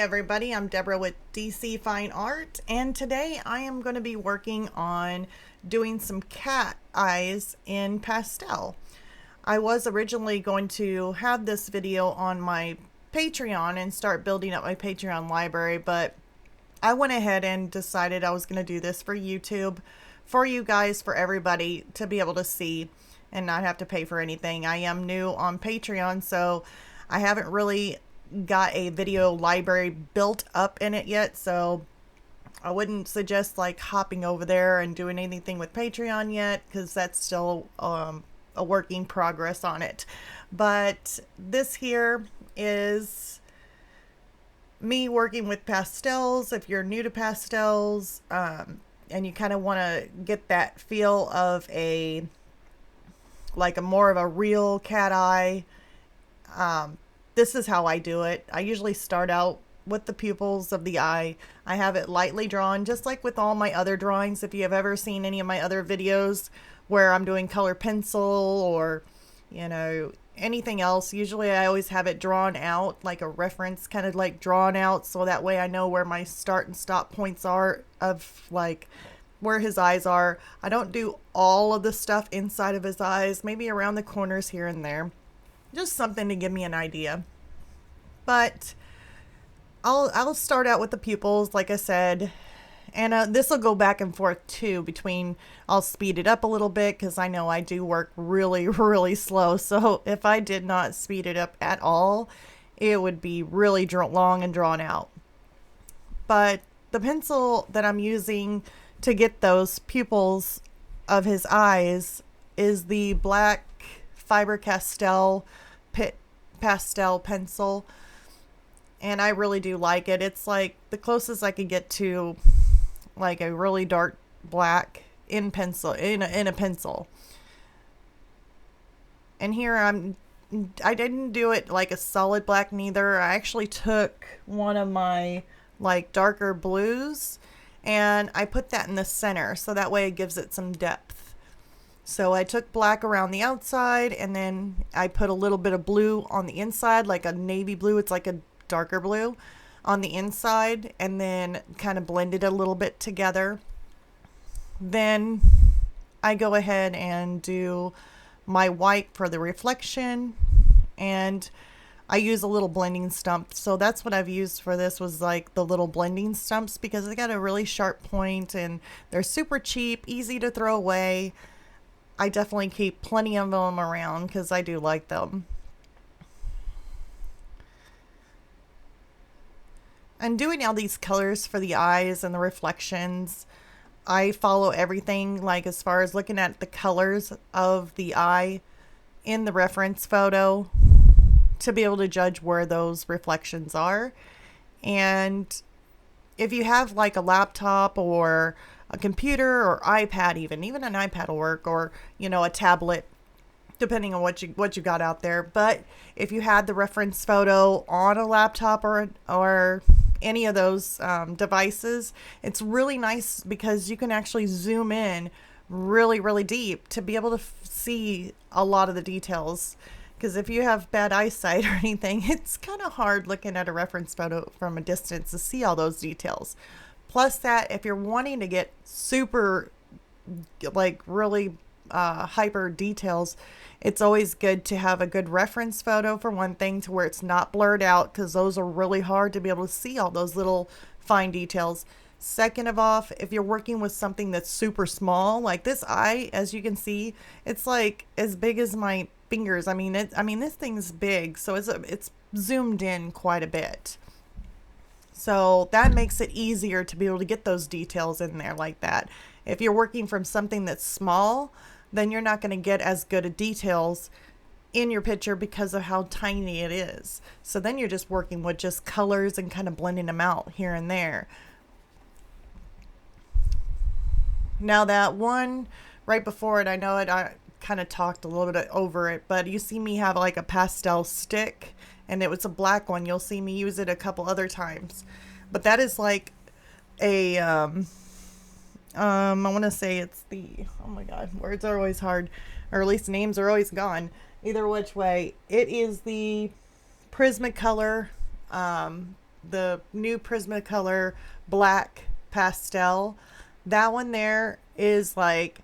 everybody, I'm Deborah with DC Fine Art, and today I am going to be working on doing some cat eyes in pastel. I was originally going to have this video on my Patreon and start building up my Patreon library, but I went ahead and decided I was going to do this for YouTube, for you guys, for everybody to be able to see and not have to pay for anything. I am new on Patreon, so I haven't really got a video library built up in it yet, so I wouldn't suggest like hopping over there and doing anything with Patreon yet, because that's still a work in progress on it. But this here is me working with pastels. If you're new to pastels and you kind of want to get that feel of a more of a real cat eye, this is how I do it. I usually start out with the pupils of the eye. I have it lightly drawn, just like with all my other drawings. If you have ever seen any of my other videos where I'm doing color pencil or, anything else, usually I always have it drawn out, like a reference kind of like drawn out, so that way I know where my start and stop points are of like where his eyes are. I don't do all of the stuff inside of his eyes, maybe around the corners here and there. Just something to give me an idea. But I'll start out with the pupils, like I said, and this will go back and forth too between, I'll speed it up a little bit because I know I do work really, really slow. So if I did not speed it up at all, it would be really long and drawn out. But the pencil that I'm using to get those pupils of his eyes is the black Faber Castell Pitt pastel pencil, and I really do like it. It's like the closest I could get to like a really dark black in a pencil. And here I didn't do it like a solid black neither. I actually took one of my like darker blues and I put that in the center, so that way it gives it some depth. So I took black around the outside, and then I put a little bit of blue on the inside, like a navy blue. It's like a darker blue on the inside, and then kind of blended a little bit together. Then I go ahead and do my white for the reflection, and I use a little blending stump. So that's what I've used for this, was like the little blending stumps, because they got a really sharp point and they're super cheap, easy to throw away. I definitely keep plenty of them around because I do like them. And doing all these colors for the eyes and the reflections, I follow everything, like as far as looking at the colors of the eye in the reference photo to be able to judge where those reflections are. And if you have like a laptop or a computer or iPad, even an iPad will work, or a tablet, depending on what you got out there. But if you had the reference photo on a laptop or any of those devices, it's really nice because you can actually zoom in really, really deep to be able to see a lot of the details. Because if you have bad eyesight or anything, it's kind of hard looking at a reference photo from a distance to see all those details. Plus that, if you're wanting to get super, like really hyper details, it's always good to have a good reference photo, for one thing, to where it's not blurred out, because those are really hard to be able to see all those little fine details. Second of all, if you're working with something that's super small, like this eye, as you can see, it's like as big as my fingers. I mean, this thing's big, so it's zoomed in quite a bit. So that makes it easier to be able to get those details in there like that. If you're working from something that's small, then you're not going to get as good of details in your picture because of how tiny it is. So then you're just working with just colors and kind of blending them out here and there. Now that one right before it, I know I kind of talked a little bit over it, but you see me have like a pastel stick, and it was a black one. You'll see me use it a couple other times, but that is like a I want to say it's the, oh my god, words are always hard, or at least names are always gone. Either which way, it is the Prismacolor the new Prismacolor black pastel. That one there is like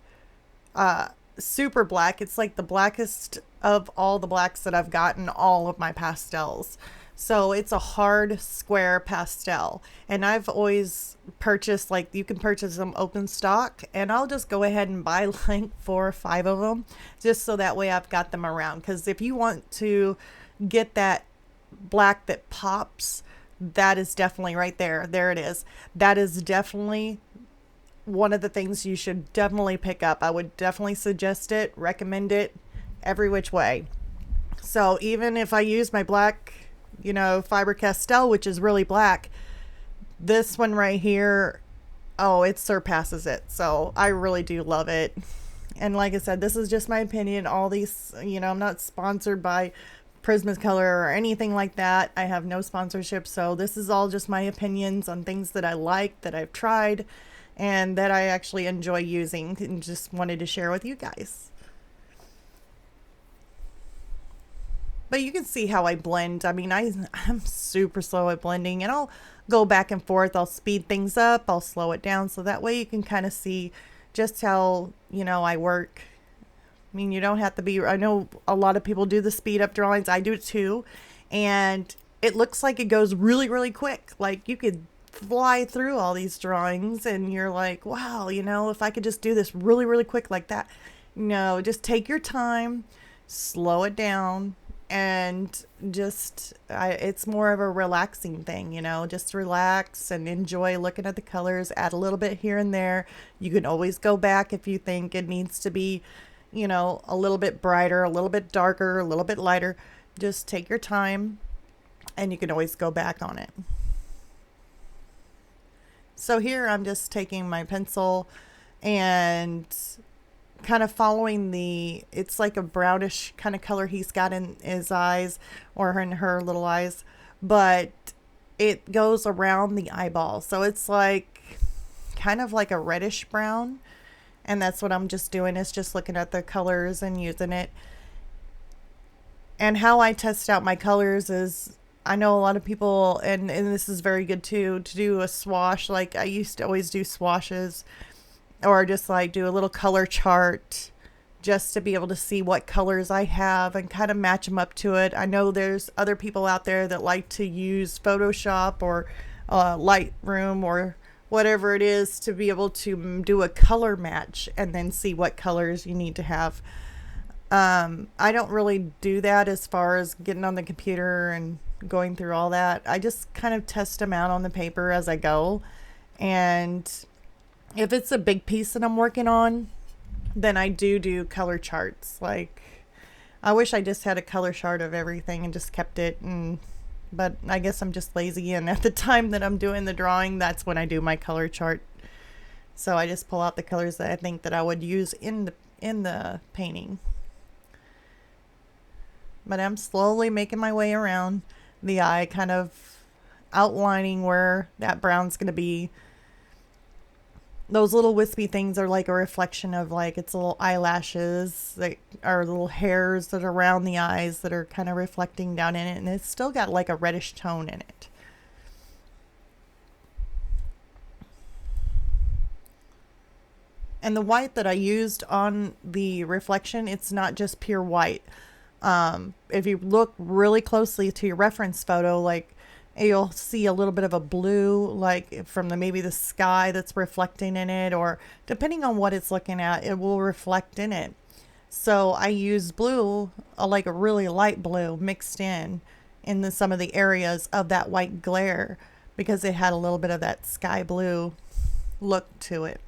super black. It's like the blackest of all the blacks that I've gotten all of my pastels. So it's a hard square pastel. And I've always purchased, like, you can purchase them open stock, and I'll just go ahead and buy like 4 or 5 of them just so that way I've got them around. Because if you want to get that black that pops, that is definitely right there. There it is. That is definitely one of the things you should definitely pick up. I would definitely suggest it, recommend it every which way. So even if I use my black, Faber Castell, which is really black, this one right here, oh, it surpasses it. So I really do love it. And like I said, this is just my opinion. All these, I'm not sponsored by Prismacolor or anything like that. I have no sponsorship. So this is all just my opinions on things that I like, that I've tried, and that I actually enjoy using, and just wanted to share with you guys. But you can see how I blend. I mean, I'm super slow at blending, and I'll go back and forth. I'll speed things up, I'll slow it down, so that way you can kind of see just how, I work. I mean, you don't have to be, I know a lot of people do the speed up drawings. I do it too. And it looks like it goes really, really quick. Like you could fly through all these drawings and you're like, wow, if I could just do this really, really quick like that. No, just take your time, slow it down, and just it's more of a relaxing thing, just relax and enjoy looking at the colors, add a little bit here and there. You can always go back if you think it needs to be, a little bit brighter, a little bit darker, a little bit lighter. Just take your time and you can always go back on it. So here I'm just taking my pencil and kind of following it's like a brownish kind of color he's got in his eyes, or in her little eyes, but it goes around the eyeball. So it's like kind of like a reddish brown. And that's what I'm just doing, is just looking at the colors and using it. And how I test out my colors is, I know a lot of people, and this is very good too, to do a swatch. Like I used to always do swatches, or just like do a little color chart just to be able to see what colors I have and kind of match them up to it. I know there's other people out there that like to use Photoshop or Lightroom or whatever it is to be able to do a color match and then see what colors you need to have. I don't really do that as far as getting on the computer and going through all that. I just kind of test them out on the paper as I go. And if it's a big piece that I'm working on, then I do color charts. Like, I wish I just had a color chart of everything and just kept it. But I guess I'm just lazy, and at the time that I'm doing the drawing, that's when I do my color chart. So I just pull out the colors that I think that I would use in the painting. But I'm slowly making my way around the eye, kind of outlining where that brown's going to be. Those little wispy things are like a reflection of, like, its little eyelashes that are little hairs that are around the eyes that are kind of reflecting down in it. And it's still got like a reddish tone in it. And the white that I used on the reflection, it's not just pure white. If you look really closely to your reference photo, like, you'll see a little bit of a blue, like from maybe the sky that's reflecting in it, or depending on what it's looking at, it will reflect in it. So I use blue, like a really light blue, mixed in some of the areas of that white glare, because it had a little bit of that sky blue look to it.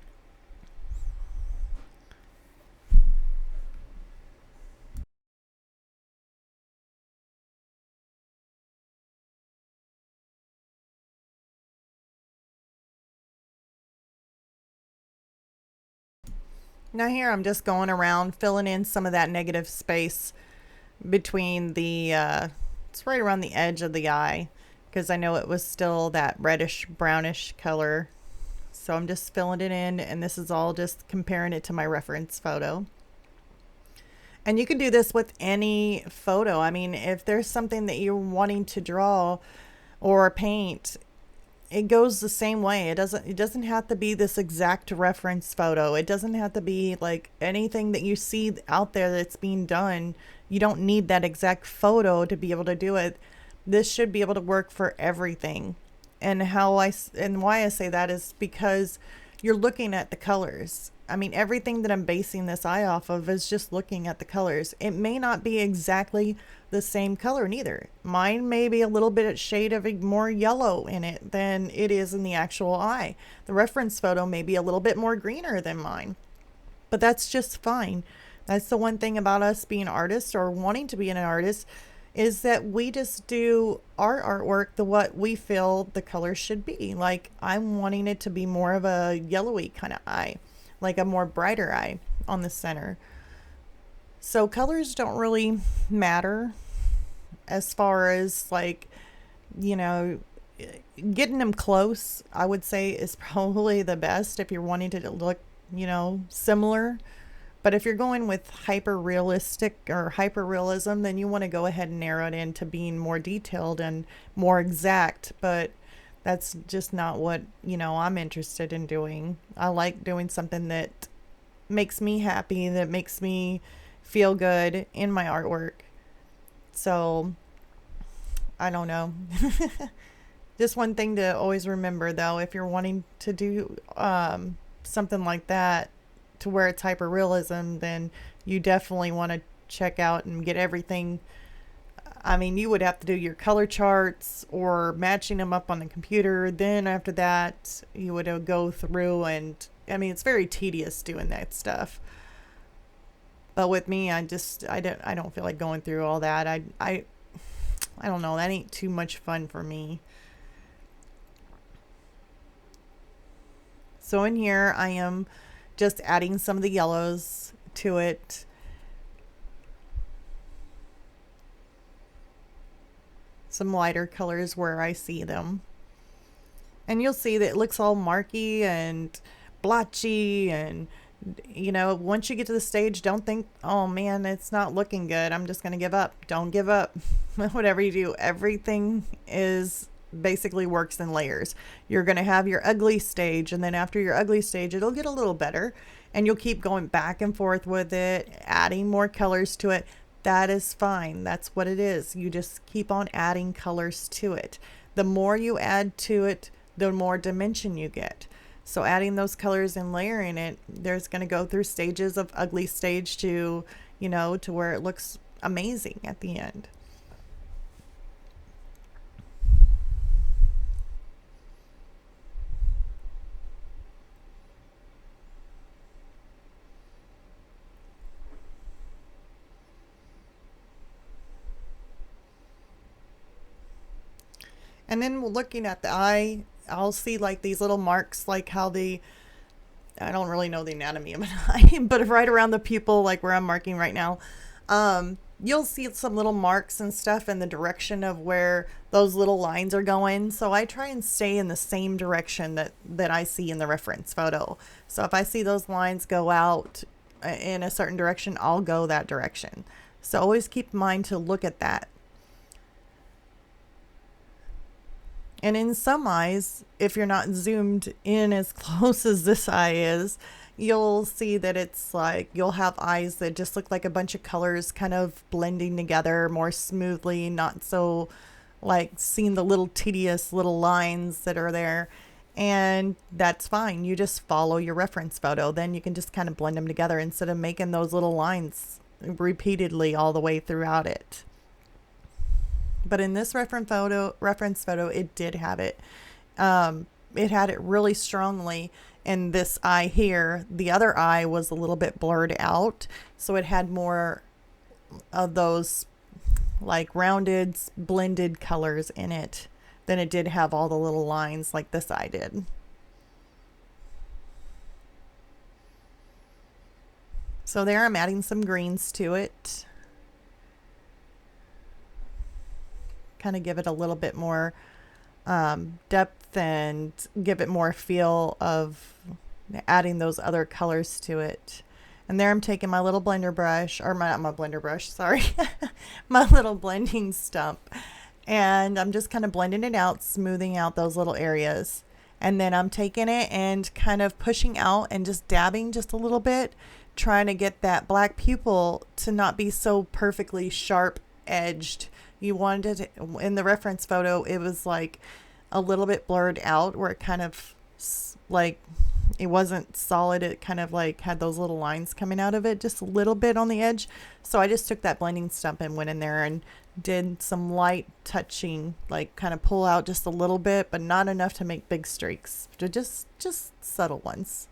Now here I'm just going around filling in some of that negative space between it's right around the edge of the eye, because I know it was still that reddish brownish color. So I'm just filling it in, and this is all just comparing it to my reference photo. And you can do this with any photo. I mean, if there's something that you're wanting to draw, or paint, it goes the same way. It doesn't have to be this exact reference photo. It doesn't have to be like anything that you see out there that's being done. You don't need that exact photo to be able to do it. This should be able to work for everything. And why I say that is because you're looking at the colors. I mean, everything that I'm basing this eye off of is just looking at the colors. It may not be exactly the same color neither. Mine may be a little bit of shade of more yellow in it than it is in the actual eye. The reference photo may be a little bit more greener than mine, but that's just fine. That's the one thing about us being artists or wanting to be an artist, is that we just do our artwork the what we feel the color should be. Like, I'm wanting it to be more of a yellowy kind of eye, like a more brighter eye on the center. So colors don't really matter as far as, like, you know, getting them close, I would say, is probably the best if you're wanting to look, similar. But if you're going with hyper realistic or hyper realism, then you want to go ahead and narrow it into being more detailed and more exact. But that's just not what, I'm interested in doing. I like doing something that makes me happy, that makes me feel good in my artwork. So I don't know. Just one thing to always remember, though, if you're wanting to do something like that to where it's hyper realism, then you definitely want to check out and get everything. I mean, you would have to do your color charts or matching them up on the computer. Then after that, you would go through, and I mean, it's very tedious doing that stuff. But with me, I don't feel like going through all that. I don't know. That ain't too much fun for me. So in here, I am just adding some of the yellows to it. Some lighter colors where I see them. And you'll see that it looks all marky and blotchy, and once you get to the stage, don't think, oh man, it's not looking good, I'm just going to give up. Don't give up. Whatever you do, everything is basically works in layers. You're going to have your ugly stage, and then after your ugly stage, it'll get a little better, and you'll keep going back and forth with it, adding more colors to it. That is fine. That's what it is. You just keep on adding colors to it. The more you add to it, the more dimension you get. So adding those colors and layering it, there's going to go through stages of ugly stage to, to where it looks amazing at the end. And then looking at the eye, I'll see like these little marks, like how I don't really know the anatomy of an eye, but right around the pupil, like where I'm marking right now, you'll see some little marks and stuff in the direction of where those little lines are going. So I try and stay in the same direction that I see in the reference photo. So if I see those lines go out in a certain direction, I'll go that direction. So always keep in mind to look at that. And in some eyes, if you're not zoomed in as close as this eye is, you'll see that it's like you'll have eyes that just look like a bunch of colors kind of blending together more smoothly, not so like seeing the little tedious little lines that are there. And that's fine. You just follow your reference photo. Then you can just kind of blend them together instead of making those little lines repeatedly all the way throughout it. But in this reference photo, it did have it. It had it really strongly in this eye here. The other eye was a little bit blurred out, so it had more of those like rounded, blended colors in it than it did have all the little lines like this eye did. So there, I'm adding some greens to it. Kind of give it a little bit more depth and give it more feel of adding those other colors to it. And there I'm taking my little blender brush, or not my blender brush, sorry, my little blending stump, And I'm just kind of blending it out, smoothing out those little areas. And then I'm taking it and kind of pushing out and just dabbing just a little bit, trying to get that black pupil to not be so perfectly sharp edged. You wanted it, in the reference photo, it was like a little bit blurred out where it kind of like it wasn't solid. It kind of like had those little lines coming out of it just a little bit on the edge. So I just took that blending stump and went in there and did some light touching, like kind of pull out just a little bit, but not enough to make big streaks, just subtle ones.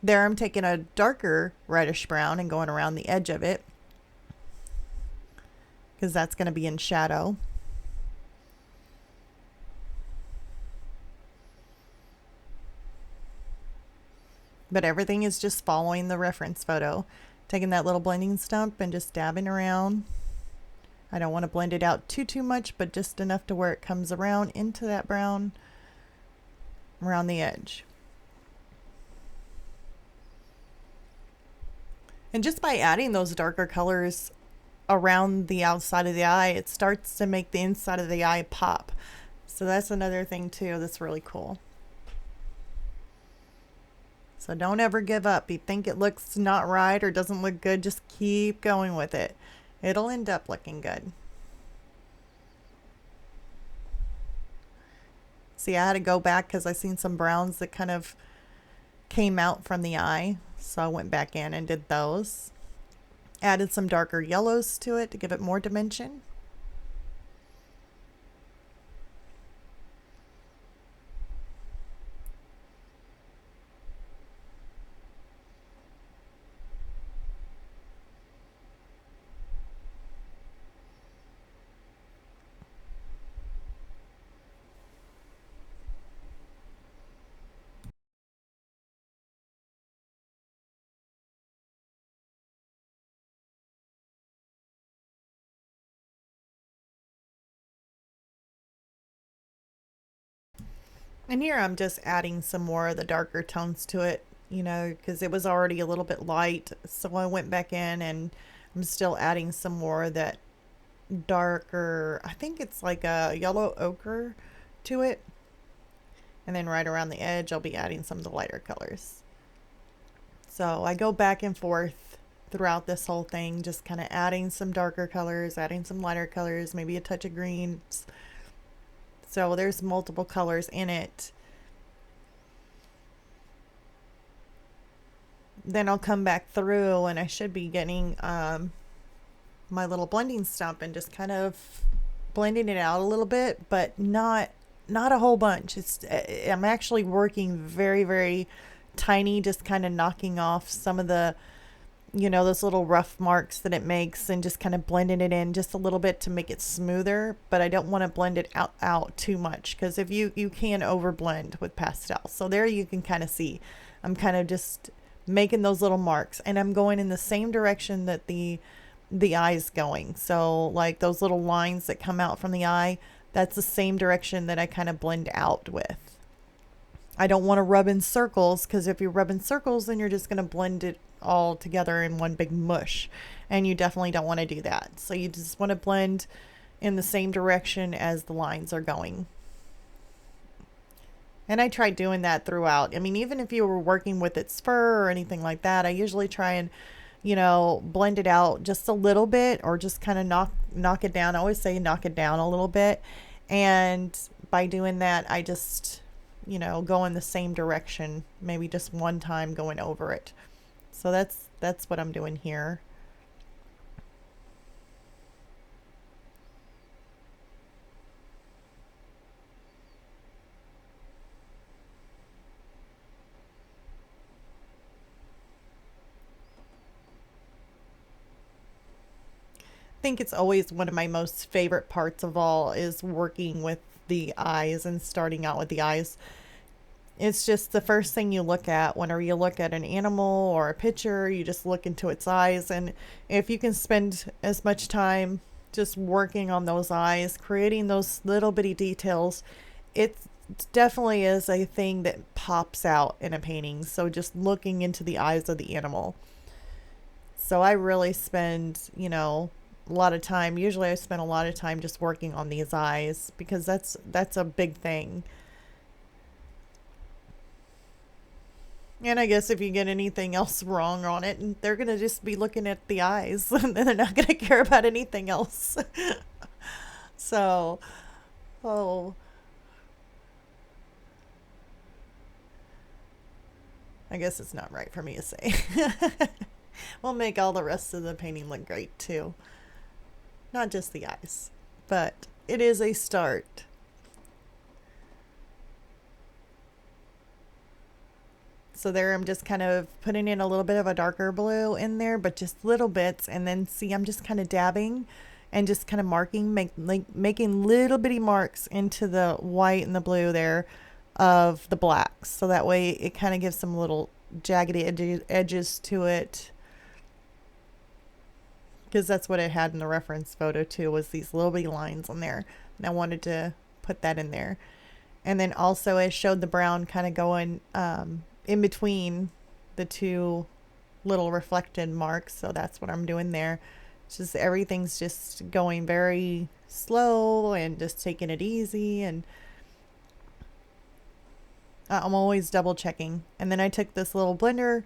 There I'm taking a darker reddish brown and going around the edge of it because that's going to be in shadow. But everything is just following the reference photo. Taking that little blending stump and just dabbing around. I don't want to blend it out too much, but just enough to where it comes around into that brown around the edge. And just by adding those darker colors around the outside of the eye, it starts to make the inside of the eye pop. So that's another thing too that's really cool. So don't ever give up. You think it looks not right or doesn't look good, just keep going with it. It'll end up looking good. See, I had to go back because I seen some browns that kind of came out from the eye. So I went back in and did those. Added some darker yellows to it to give it more dimension. And here I'm just adding some more of the darker tones to it, you know, because it was already a little bit light. So I went back in and I'm still adding some more of that darker, I think it's like a yellow ochre to it. And then right around the edge, I'll be adding some of the lighter colors. So I go back and forth throughout this whole thing, just kind of adding some darker colors, adding some lighter colors, maybe a touch of greens. So there's multiple colors in it. Then I'll come back through and I should be getting my little blending stump and just kind of blending it out a little bit, but not a whole bunch. I'm actually working very tiny, just kind of knocking off some of the, you know, those little rough marks that it makes and just kind of blending it in just a little bit to make it smoother. But I don't want to blend it out too much, because if you can over blend with pastel. So there you can kind of see I'm kind of just making those little marks, and I'm going in the same direction that the eye's going. So like those little lines that come out from the eye, that's the same direction that I kind of blend out with. I don't want to rub in circles, because if you rub in circles, then you're just going to blend it all together in one big mush, and you definitely don't want to do that. So you just want to blend in the same direction as the lines are going. And I tried doing that throughout. I mean, even if you were working with its fur or anything like that, I usually try and, you know, blend it out just a little bit, or just kind of knock it down. I always say knock it down a little bit. And by doing that, I just, you know, go in the same direction, maybe just one time going over it. So that's what I'm doing here. I think it's always one of my most favorite parts of all is working with the eyes and starting out with the eyes. It's just the first thing you look at whenever you look at an animal or a picture. You just look into its eyes, and if you can spend as much time just working on those eyes, creating those little bitty details, it definitely is a thing that pops out in a painting. So just looking into the eyes of the animal. So I really spend, you know, a lot of time. Usually I spend a lot of time just working on these eyes because that's a big thing. And I guess if you get anything else wrong on it, they're going to just be looking at the eyes and they're not going to care about anything else. So, oh, I guess it's not right for me to say. We'll make all the rest of the painting look great too. Not just the eyes, but it is a start. So there I'm just kind of putting in a little bit of a darker blue in there, but just little bits. And then see, I'm just kind of dabbing and just kind of marking, making little bitty marks into the white and the blue there of the blacks. So that way it kind of gives some little jaggedy edges to it. Because that's what it had in the reference photo too, was these little bitty lines on there. And I wanted to put that in there. And then also I showed the brown kind of going in between the two little reflected marks. So that's what I'm doing there. It's just everything's just going very slow and just taking it easy. And I'm always double checking. And then I took this little blender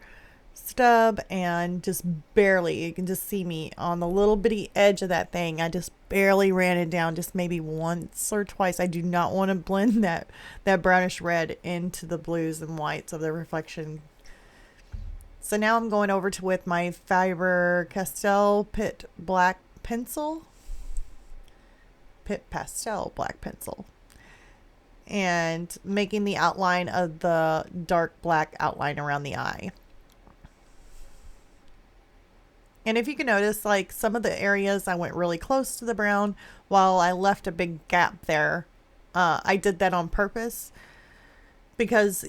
stub and just barely, you can just see me on the little bitty edge of that thing. I just barely ran it down, just maybe once or twice. I do not want to blend that brownish red into the blues and whites of the reflection. So now I'm going over to with my Faber Castell Pitt black pencil, Pitt Pastel black pencil, and making the outline of the dark black outline around the eye. And if you can notice, like some of the areas I went really close to the brown while I left a big gap there. I did that on purpose because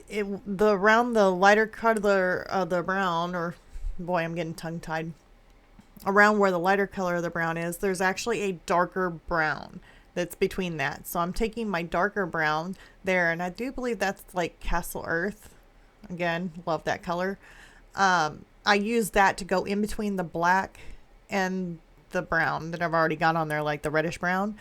around the lighter color of the brown, or boy, I'm getting tongue tied. Around where the lighter color of the brown is, there's actually a darker brown that's between that. So I'm taking my darker brown there, and I do believe that's like Castle Earth. Again, love that color. I use that to go in between the black and the brown that I've already got on there, like the reddish brown.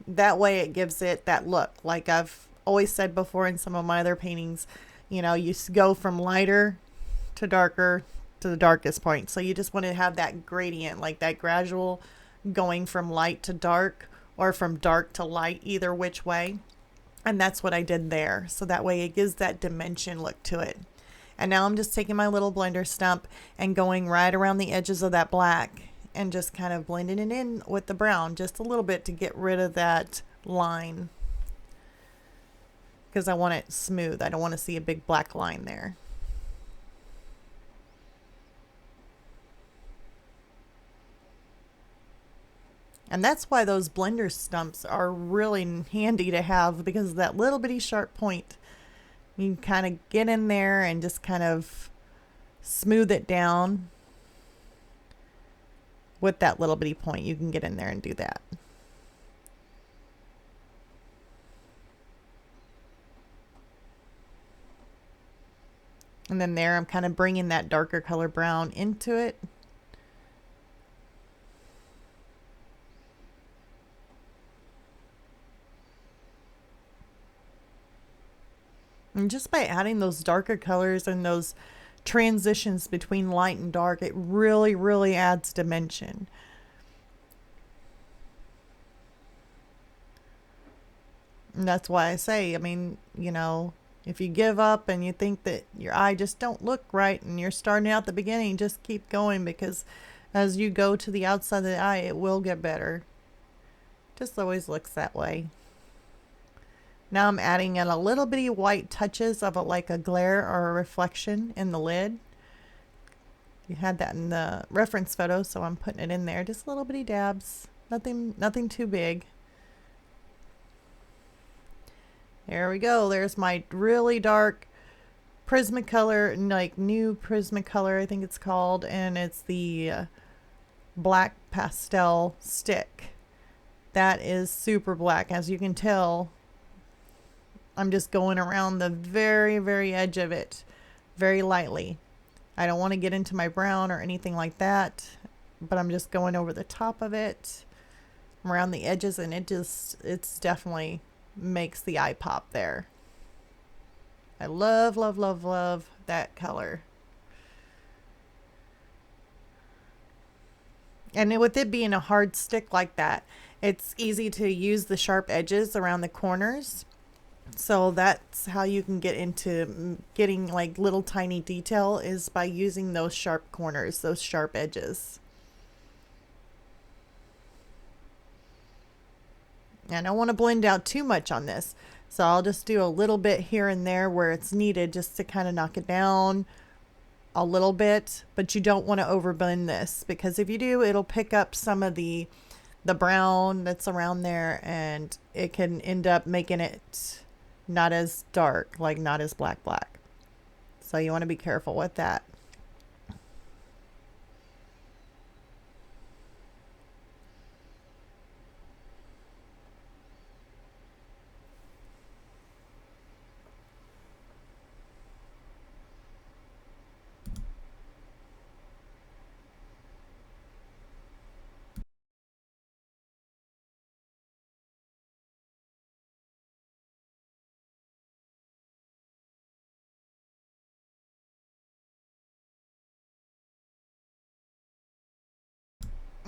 That way it gives it that look. Like I've always said before in some of my other paintings, you know, you go from lighter to darker to the darkest point. So you just want to have that gradient, like that gradual going from light to dark or from dark to light, either which way. And that's what I did there. So that way it gives that dimension look to it. And now I'm just taking my little blender stump and going right around the edges of that black and just kind of blending it in with the brown just a little bit to get rid of that line. Because I want it smooth. I don't want to see a big black line there. And that's why those blender stumps are really handy to have, because of that little bitty sharp point. You can kind of get in there and just kind of smooth it down with that little bitty point. You can get in there and do that. And then there I'm kind of bringing that darker color brown into it. And just by adding those darker colors and those transitions between light and dark, it really, really adds dimension. And that's why I say, I mean, you know, if you give up and you think that your eye just don't look right and you're starting out the beginning, just keep going, because as you go to the outside of the eye, it will get better. Just always looks that way. Now I'm adding in a little bitty white touches of like a glare or a reflection in the lid. You had that in the reference photo, so I'm putting it in there. Just little bitty dabs. Nothing too big. There we go. There's my really dark Prismacolor, like new Prismacolor, I think it's called, and it's the black pastel stick. That is super black, as you can tell. I'm just going around the very, very edge of it very lightly. I don't want to get into my brown or anything like that. but I'm just going over the top of it, around the edges, and it's definitely makes the eye pop there. I love, love, love, love that color. And with it being a hard stick like that, it's easy to use the sharp edges around the corners. So that's how you can get into getting like little tiny detail, is by using those sharp corners, those sharp edges. And I don't want to blend out too much on this, so I'll just do a little bit here and there where it's needed, just to kind of knock it down a little bit. But you don't want to overblend this, because if you do, it'll pick up some of the brown that's around there, and it can end up making it not as dark, like not as black. So you want to be careful with that.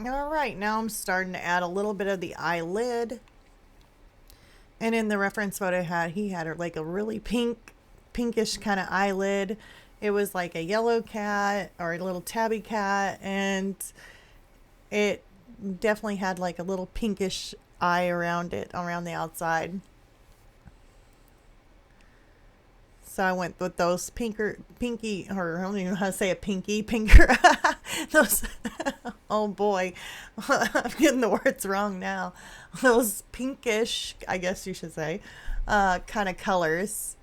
All right, now I'm starting to add a little bit of the eyelid. And in the reference photo he had like a really pinkish kind of eyelid. It was like a yellow cat or a little tabby cat, and it definitely had like a little pinkish eye around it, around the outside. So I went with those pinky, or I don't even know how to say it, pinker. Those, oh boy, I'm getting the words wrong now. Those pinkish, I guess you should say, kind of colors.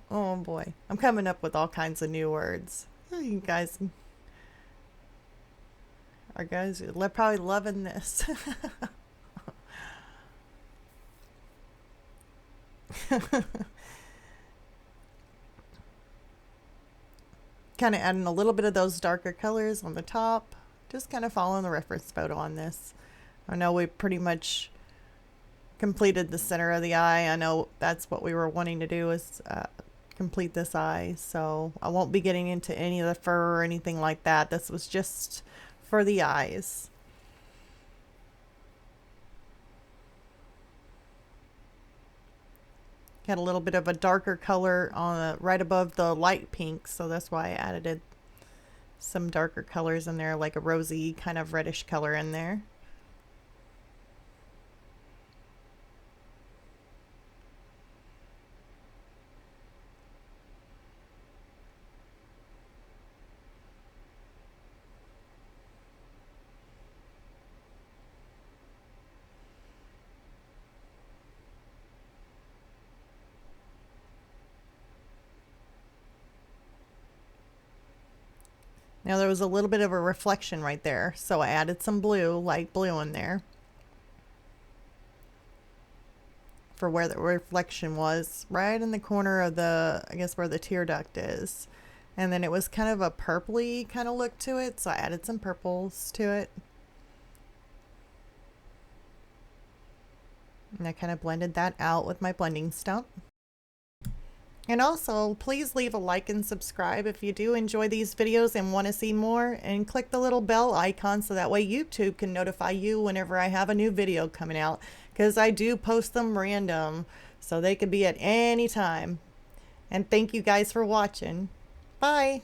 Oh boy, I'm coming up with all kinds of new words. You guys are probably loving this. Kind of adding a little bit of those darker colors on the top, just kind of following the reference photo on this. I know we pretty much completed the center of the eye. I know that's what we were wanting to do, is complete this eye. So I won't be getting into any of the fur or anything like that. This was just for the eyes. Had a little bit of a darker color on right above the light pink, so that's why I added some darker colors in there, like a rosy kind of reddish color in there. Now there was a little bit of a reflection right there, so I added some blue, light blue in there for where the reflection was, right in the corner of the, I guess where the tear duct is. And then it was kind of a purpley kind of look to it, so I added some purples to it. And I kind of blended that out with my blending stump. And also, please leave a like and subscribe if you do enjoy these videos and want to see more, and click the little bell icon so that way YouTube can notify you whenever I have a new video coming out, because I do post them random, so they could be at any time. And thank you guys for watching. Bye.